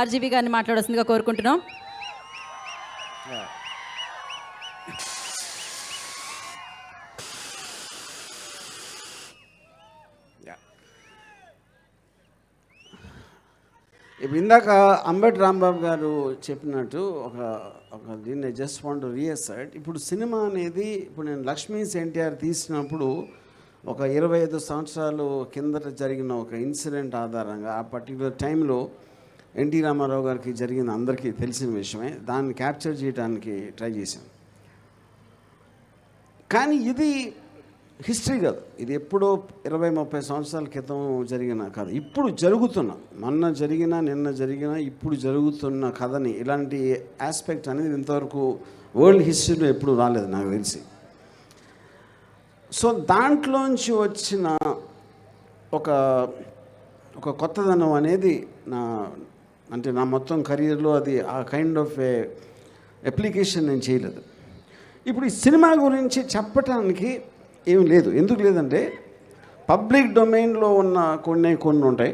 RGV గారిని మాట్లాడాల్సిందిగా కోరుకుంటున్నాం. ఇప్పుడు ఇందాక అంబటి రాంబాబు గారు చెప్పినట్టు ఒక దీన్ని జస్ట్ వాంట్ రీఅసర్ట్. ఇప్పుడు సినిమా అనేది ఇప్పుడు నేను లక్ష్మీస్ ఎన్టీఆర్ తీసినప్పుడు ఒక 25 సంవత్సరాలు కిందట జరిగిన ఒక ఇన్సిడెంట్ ఆధారంగా ఆ పర్టికులర్ టైంలో ఎన్టీ రామారావు గారికి జరిగిన అందరికీ తెలిసిన విషయమే, దాన్ని క్యాప్చర్ చేయడానికి ట్రై చేశాను. కానీ ఇది హిస్టరీ కాదు, ఇది ఎప్పుడో 20-30 సంవత్సరాల క్రితం జరిగిన కథ. ఇప్పుడు జరుగుతున్న, మొన్న జరిగిన, నిన్న జరిగిన, ఇప్పుడు జరుగుతున్న కథని, ఇలాంటి ఆస్పెక్ట్ అనేది ఇంతవరకు వరల్డ్ హిస్టరీలో ఎప్పుడు రాలేదు నాకు తెలిసి. సో దాంట్లోంచి వచ్చిన ఒక కొత్తదనం అనేది నా మొత్తం కెరీర్లో అది ఆ కైండ్ ఆఫ్ ఏ అప్లికేషన్ నేను చేయలేదు. ఇప్పుడు ఈ సినిమా గురించి చెప్పటానికి ఏమి లేదు. ఎందుకు లేదంటే పబ్లిక్ డొమైన్లో ఉన్న కొన్ని ఉంటాయి,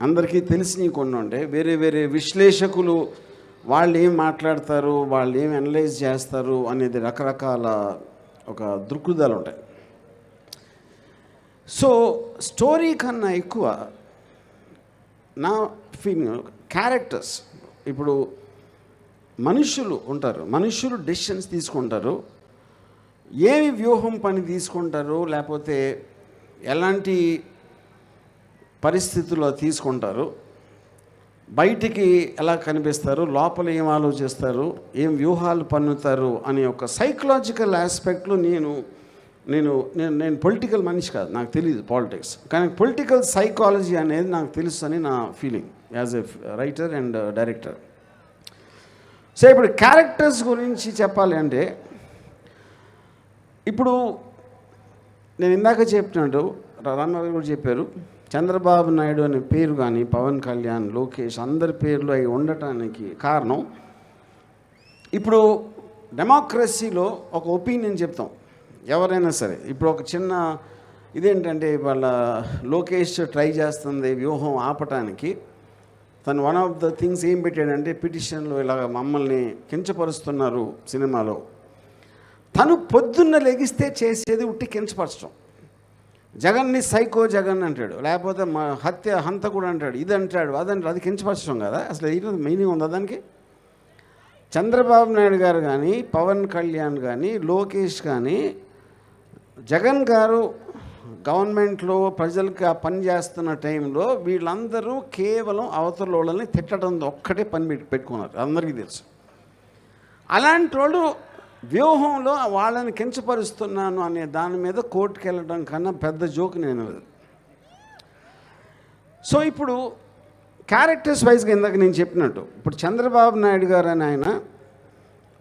అందరికీ తెలిసినవి కొన్ని ఉంటాయి. వేరే వేరే విశ్లేషకులు వాళ్ళు ఏం మాట్లాడతారు, వాళ్ళు ఏం అనలైజ్ చేస్తారు అనేది రకరకాల ఒక దృక్పథాలు ఉంటాయి. సో స్టోరీ కన్నా ఎక్కువ నా ఫీలింగ్ క్యారెక్టర్స్. ఇప్పుడు మనుషులు ఉంటారు, మనుషులు డెసిషన్స్ తీసుకుంటారు, ఏమి వ్యూహం పని తీసుకుంటారు, లేకపోతే ఎలాంటి పరిస్థితుల్లో తీసుకుంటారు, బయటికి ఎలా కనిపిస్తారు, లోపల ఏం ఆలోచిస్తారు, ఏం వ్యూహాలు పన్నుతారు అనే ఒక సైకలాజికల్ ఆస్పెక్ట్లో నేను పొలిటికల్ మనిషి కాదు, నాకు తెలియదు పాలిటిక్స్, కానీ పొలిటికల్ సైకాలజీ అనేది నాకు తెలుసు అని నా feeling as a writer and director. So ఇప్పుడు క్యారెక్టర్స్ గురించి చెప్పాలి అంటే, ఇప్పుడు నేను ఇందాక చెప్పినట్టు రామారావు కూడా చెప్పారు, చంద్రబాబు నాయుడు అనే పేరు కానీ పవన్ కళ్యాణ్, లోకేష్ అందరి పేర్లు అవి ఉండటానికి కారణం, ఇప్పుడు డెమోక్రసీలో ఒక ఒపీనియన్ చెప్తాం ఎవరైనా సరే. ఇప్పుడు ఒక చిన్న ఇదేంటంటే, వాళ్ళ లోకేష్ ట్రై చేస్తుంది వ్యూహం ఆపటానికి. తను వన్ ఆఫ్ ద థింగ్స్ ఏం పెట్టాడంటే, పిటిషన్లో ఇలాగ మమ్మల్ని కించపరుస్తున్నారు సినిమాలో. తను పొద్దున్న లెగిస్తే చేసేది ఉట్టి కించపరచడం. జగన్ని సైకో జగన్ అంటాడు, లేకపోతే హంతకుడు అంటాడు, ఇది అంటాడు, అదంటాడు, అది కించపరచడం కదా. అసలు ఇది మీనింగ్ ఉందా దానికి? చంద్రబాబు నాయుడు గారు కానీ, పవన్ కళ్యాణ్ కానీ, లోకేష్ కానీ, జగన్ గారు గవర్నమెంట్లో ప్రజలకు ఆ పని చేస్తున్న టైంలో వీళ్ళందరూ కేవలం అవతల వాళ్ళని తిట్టడం ఒక్కటే పని పెట్టుకున్నారు, అందరికీ తెలుసు. అలాంటి వాళ్ళు వ్యూహంలో వాళ్ళని కించపరుస్తున్నాను అనే దాని మీద కోర్టుకు వెళ్ళడం కన్నా పెద్ద జోక్ నేను. సో ఇప్పుడు క్యారెక్టర్స్ వైజ్గా ఇందాక నేను చెప్పినట్టు, ఇప్పుడు చంద్రబాబు నాయుడు గారు అని ఆయన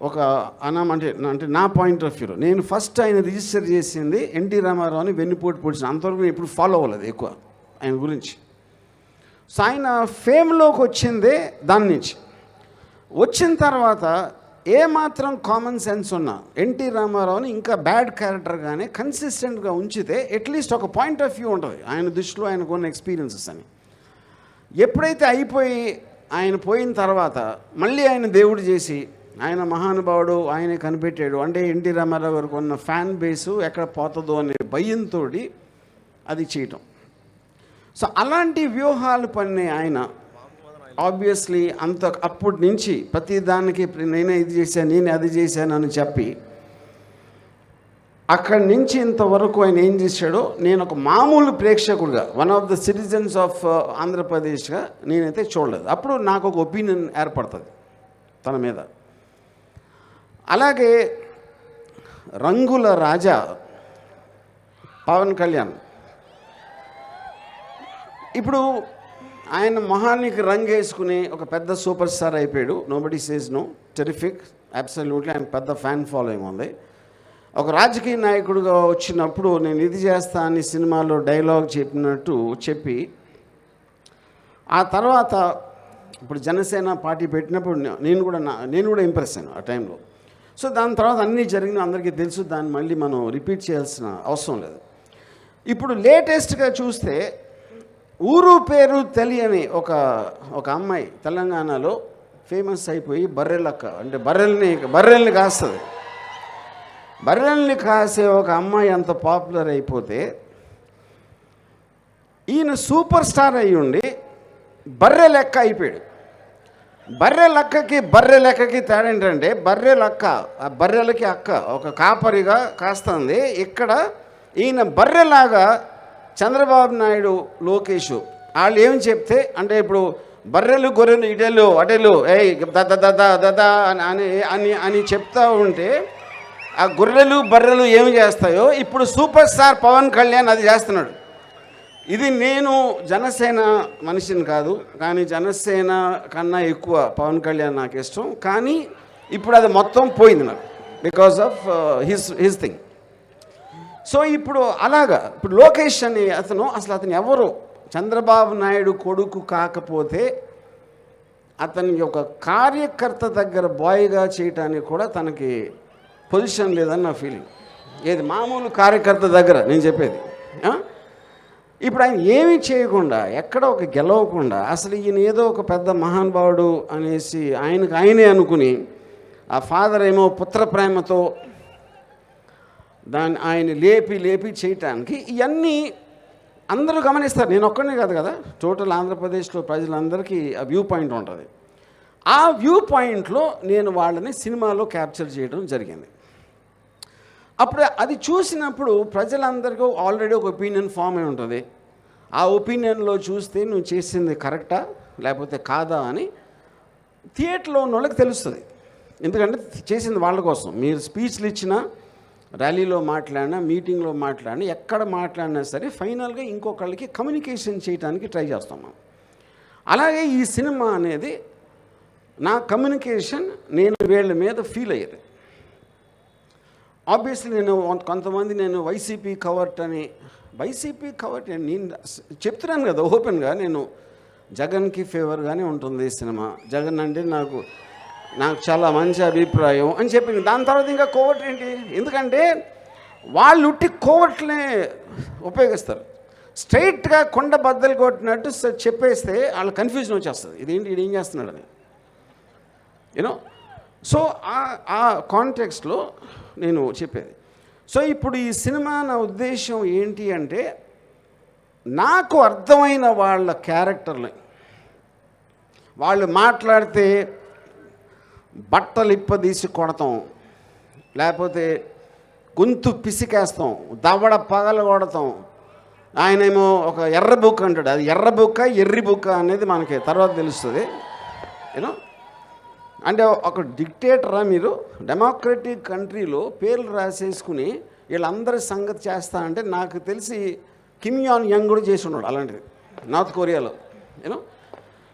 ఒక అంటే నా పాయింట్ ఆఫ్ వ్యూలో నేను ఫస్ట్ ఆయన రిజిస్టర్ చేసింది ఎన్టీ రామారావుని వెన్నుపోటు పొడిచిన. అంతవరకు నేను ఎప్పుడు ఫాలో అవ్వలేదు ఎక్కువ ఆయన గురించి. సో ఆయన ఫేమ్లోకి వచ్చిందే దాని నుంచి. వచ్చిన తర్వాత ఏమాత్రం కామన్ సెన్స్ ఉన్నా ఎన్టీ రామారావుని ఇంకా బ్యాడ్ క్యారెక్టర్గానే కన్సిస్టెంట్గా ఉంచితే అట్లీస్ట్ ఒక పాయింట్ ఆఫ్ వ్యూ ఉంటుంది ఆయన దృష్టిలో, ఆయనకు ఉన్న ఎక్స్పీరియన్సెస్ అని. ఎప్పుడైతే ఆయన పోయిన తర్వాత మళ్ళీ ఆయన దేవుడు చేసి ఆయన మహానుభావుడు ఆయనే కనిపెట్టాడు అంటే ఎన్టీ రామారావు గారికి ఉన్న ఫ్యాన్ బేసు ఎక్కడ పోతుందో అనే భయంతో అది చేయటం. సో అలాంటి వ్యూహాలు పన్నే ఆయన ఆబ్వియస్లీ అప్పటి నుంచి ప్రతిదానికి నేనే ఇది చేశాను, నేనే అది చేశాను అని చెప్పి అక్కడి నుంచి ఇంతవరకు ఆయన ఏం చేశాడో నేను ఒక మామూలు ప్రేక్షకుడిగా, one of the citizens of ఆంధ్రప్రదేశ్గా నేనైతే చూడలేదు. అప్పుడు నాకు ఒక ఒపీనియన్ ఏర్పడుతుంది తన మీద. అలాగే రంగుల రాజా పవన్ కళ్యాణ్, ఇప్పుడు ఆయన మొహానికి రంగు వేసుకుని ఒక పెద్ద సూపర్ స్టార్ అయిపోయాడు. Nobody says no, terrific, absolutely ఆయన పెద్ద ఫ్యాన్ ఫాలోయింగ్ ఉంది. ఒక రాజకీయ నాయకుడిగా వచ్చినప్పుడు నేను ఇది చేస్తా అని సినిమాలో డైలాగ్ చెప్పినట్టు చెప్పి ఆ తర్వాత ఇప్పుడు జనసేన పార్టీ పెట్టినప్పుడు నేను కూడా ఇంప్రెస్ అయ్యాను ఆ టైంలో. సో దాని తర్వాత అన్నీ జరిగిన అందరికీ తెలుసు, దాన్ని మళ్ళీ మనం రిపీట్ చేయాల్సిన అవసరం లేదు. ఇప్పుడు లేటెస్ట్గా చూస్తే ఊరు పేరు తెలియని ఒక అమ్మాయి తెలంగాణలో ఫేమస్ అయిపోయి బర్రెలక్క, అంటే బర్రెల్ని కాస్తుంది. బర్రెల్ని కాసే ఒక అమ్మాయి అంత పాపులర్ అయిపోతే ఈయన సూపర్ స్టార్ అయ్యి ఉండి బర్రె లెక్క అయిపోయాడు. బర్రె లెక్కకి తేడా ఏంటంటే ఆ బర్రెలకి అక్క ఒక కాపరిగా కాస్తుంది. ఇక్కడ ఈయన బర్రెలాగా చంద్రబాబు నాయుడు, లోకేష్ వాళ్ళు ఏమి చెప్తే, అంటే ఇప్పుడు బర్రెలు గొర్రెలు ఇటెలు అటెలు ఏయ్ దదా అని చెప్తా ఉంటే ఆ గొర్రెలు బర్రెలు ఏమి చేస్తాయో ఇప్పుడు సూపర్ స్టార్ పవన్ కళ్యాణ్ అది చేస్తున్నాడు. ఇది నేను జనసేన మనిషిని కాదు, కానీ జనసేన కన్నా ఎక్కువ పవన్ కళ్యాణ్ నాకు ఇష్టం. కానీ ఇప్పుడు అది మొత్తం పోయింది నాకు, because of his thing. So ఇప్పుడు ఇప్పుడు లోకేష్ అని అతను ఎవరు, చంద్రబాబు నాయుడు కొడుకు కాకపోతే అతని ఒక కార్యకర్త దగ్గర బాయ్గా చేయటానికి కూడా తనకి పొజిషన్ లేదని నా ఫీలింగ్. ఏది మామూలు కార్యకర్త దగ్గర నేను చెప్పేది. ఇప్పుడు ఆయన ఏమీ చేయకుండా, ఎక్కడ ఒక గెలవకుండా, అసలు ఈయన ఏదో ఒక పెద్ద మహానుభావుడు అనేసి ఆయనే అనుకుని, ఆ ఫాదర్ ఏమో పుత్ర ప్రేమతో ఆయన లేపి చేయటానికి ఇవన్నీ అందరూ గమనిస్తారు. నేను ఒక్కనే కాదు కదా, టోటల్ ఆంధ్రప్రదేశ్లో ప్రజలందరికీ ఆ వ్యూ పాయింట్ ఉంటుంది. ఆ వ్యూ పాయింట్లో నేను వాళ్ళని సినిమాలో క్యాప్చర్ చేయడం జరిగింది. అప్పుడు అది చూసినప్పుడు ప్రజలందరికీ ఆల్రెడీ ఒక ఒపీనియన్ ఫామ్ అయి ఉంటుంది. ఆ ఒపీనియన్లో చూస్తే నువ్వు చేసింది కరెక్టా లేకపోతే కాదా అని థియేటర్లో ఉన్న వాళ్ళకి తెలుస్తుంది. ఎందుకంటే చేసింది వాళ్ళ కోసం. మీరు స్పీచ్లు ఇచ్చినా, ర్యాలీలో మాట్లాడినా, మీటింగ్లో మాట్లాడినా, ఎక్కడ మాట్లాడినా సరే ఫైనల్గా ఇంకొకళ్ళకి కమ్యూనికేషన్ చేయడానికి ట్రై చేస్తాం మనం. అలాగే ఈ సినిమా అనేది నా కమ్యూనికేషన్ నేను వీళ్ళ మీద ఫీల్ అయ్యేది. ఆబ్వియస్లీ నేను వైసీపీ కవర్ట్ నేను చెప్తున్నాను కదా ఓపెన్గా, నేను జగన్కి ఫేవర్గానే ఉంటుంది ఈ సినిమా. జగన్ అంటే నాకు చాలా మంచి అభిప్రాయం అని చెప్పింది. దాని తర్వాత ఇంకా కోవర్ట్ ఏంటి? ఎందుకంటే వాళ్ళు ఉట్టి కోవర్ట్లే ఉపయోగిస్తారు. స్ట్రైట్గా కొండ బద్దలు కొట్టినట్టు చెప్పేస్తే వాళ్ళ కన్ఫ్యూజన్ వచ్చేస్తుంది, ఇదేంటి ఇది ఏం చేస్తున్నాడని, యూనో. సో ఆ కాంటెక్స్ట్లో నేను చెప్పేది. సో ఇప్పుడు ఈ సినిమా నా ఉద్దేశం ఏంటి అంటే, నాకు అర్థమైన వాళ్ళ క్యారెక్టర్ని, వాళ్ళు మాట్లాడితే బట్టలు ఇప్పదీసి కొడతాం, లేకపోతే గొంతు పిసికేస్తాం, దవడ పగల కొడతాం. ఆయనేమో ఒక ఎర్ర బుక్ అంటాడు, అది ఎర్ర బుక్క ఎర్రి బుక్క అనేది మనకి తర్వాత తెలుస్తుంది, యూనో. అంటే ఒక డిక్టేటరా మీరు? డెమోక్రటిక్ కంట్రీలో పేర్లు రాసేసుకుని వీళ్ళందరి సంగతి చేస్తా అంటే, నాకు తెలిసి కిమ్ యాన్ యంగ్ కూడా చేసి ఉన్నాడు అలాంటిది నార్త్ కొరియాలో, యూనో.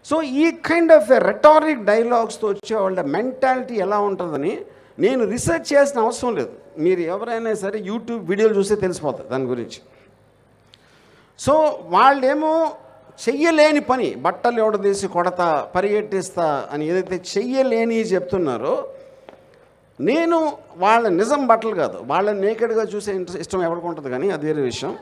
సో ఈ కైండ్ ఆఫ్ రెటారిక్ డైలాగ్స్తో వచ్చే వాళ్ళ మెంటాలిటీ ఎలా ఉంటుందని నేను రీసెర్చ్ చేసిన అవసరం లేదు. మీరు ఎవరైనా సరే యూట్యూబ్ వీడియోలు చూస్తే తెలిసిపోతుంది దాని గురించి. సో వాళ్ళేమో చెయ్యలేని పని, బట్టలు ఎవడదీసి కొడతా, పరిగెట్టిస్తా అని ఏదైతే చెయ్యలేని చెప్తున్నారో, నేను వాళ్ళ నిజం బట్టలు కాదు, వాళ్ళని నేకెడ్గా చూసే ఇష్టం ఎవరికి ఉంటుంది, కానీ అది వేరే విషయం.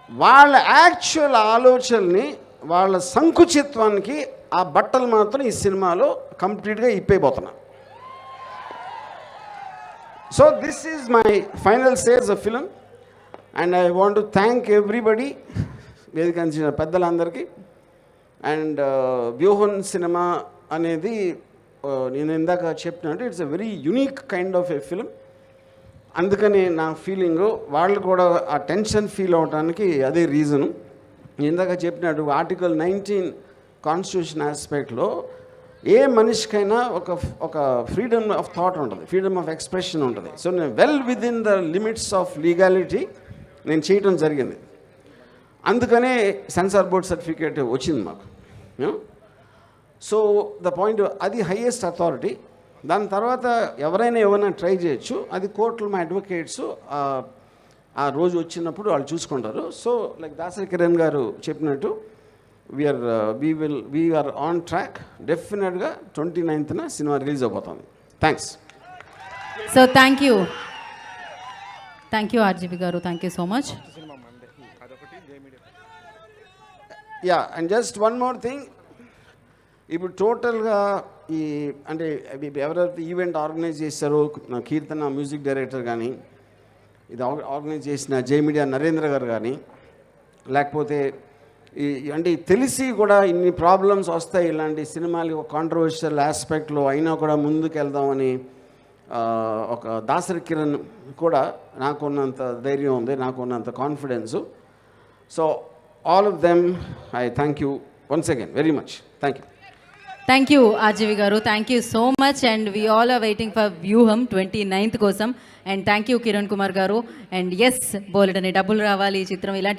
వాళ్ళ యాక్చువల్ ఆలోచనని, వాళ్ళ సంకుచిత్వానికి ఆ బట్టలు మాత్రం ఈ సినిమాలో కంప్లీట్గా ఇప్పైపోతున్నా. So this is my final sage of film, and I want to thank everybody, వేదికంచిన పెద్దలందరికీ. అండ్ వ్యూహన్ సినిమా అనేది నేను ఇందాక చెప్పినట్టు it's a very unique kind of a film. అందుకని నా ఫీలింగు, వాళ్ళు కూడా ఆ టెన్షన్ ఫీల్ అవడానికి అదే రీజను. ఇందాక చెప్పినట్టు ఆర్టికల్ 19 కాన్స్టిట్యూషన్ ఆస్పెక్ట్లో ఏ మనిషికైనా ఒక ఫ్రీడమ్ ఆఫ్ థాట్ ఉంటుంది, ఫ్రీడమ్ ఆఫ్ ఎక్స్ప్రెషన్ ఉంటుంది. సో నేను well with in the limits of legality నేను చేయటం జరిగింది. అందుకనే సెన్సార్ బోర్డ్ సర్టిఫికేట్ వచ్చింది మాకు. సో ద పాయింట్, అది హైయెస్ట్ అథారిటీ. దాని తర్వాత ఎవరైనా ట్రై చేయొచ్చు, అది కోర్టులో మా అడ్వకేట్స్ ఆ రోజు వచ్చినప్పుడు వాళ్ళు చూసుకుంటారు. సో లైక్ దాసరి కిరణ్ గారు చెప్పినట్టు వీఆర్ ఆన్ ట్రాక్. డెఫినెట్గా 29th సినిమా రిలీజ్ అయిపోతుంది. Thanks. So thank you RGV garu, thank you so much. Yeah and just one more thing, ఇప్పుడు టోటల్గా ఈ అంటే ఎవరైతే ఈవెంట్ ఆర్గనైజ్ చేశారో కీర్తన మ్యూజిక్ డైరెక్టర్ కానీ, ఇది ఆర్గనైజ్ చేసిన జే మీడియా నరేంద్ర గారు కానీ, లేకపోతే ఈ అంటే తెలిసి కూడా ఇన్ని ప్రాబ్లమ్స్ వస్తాయి ఇలాంటి సినిమాలు కాంట్రవర్షియల్ ఆస్పెక్ట్లో అయినా కూడా ముందుకు వెళ్దామని ఒక దాసరి కిరణ్ కూడా నాకున్నంత ధైర్యం ఉంది, నాకున్నంత confidence. So all of them I thank you once again very much. Thank you. Thank you RGV garu, thank you so much. And we all are waiting for Vyooham 29th కోసం. And thank you Kiran Kumar garu. And yes, బోలెడని డబ్బులు రావాలి ఈ చిత్రం ఇలాంటి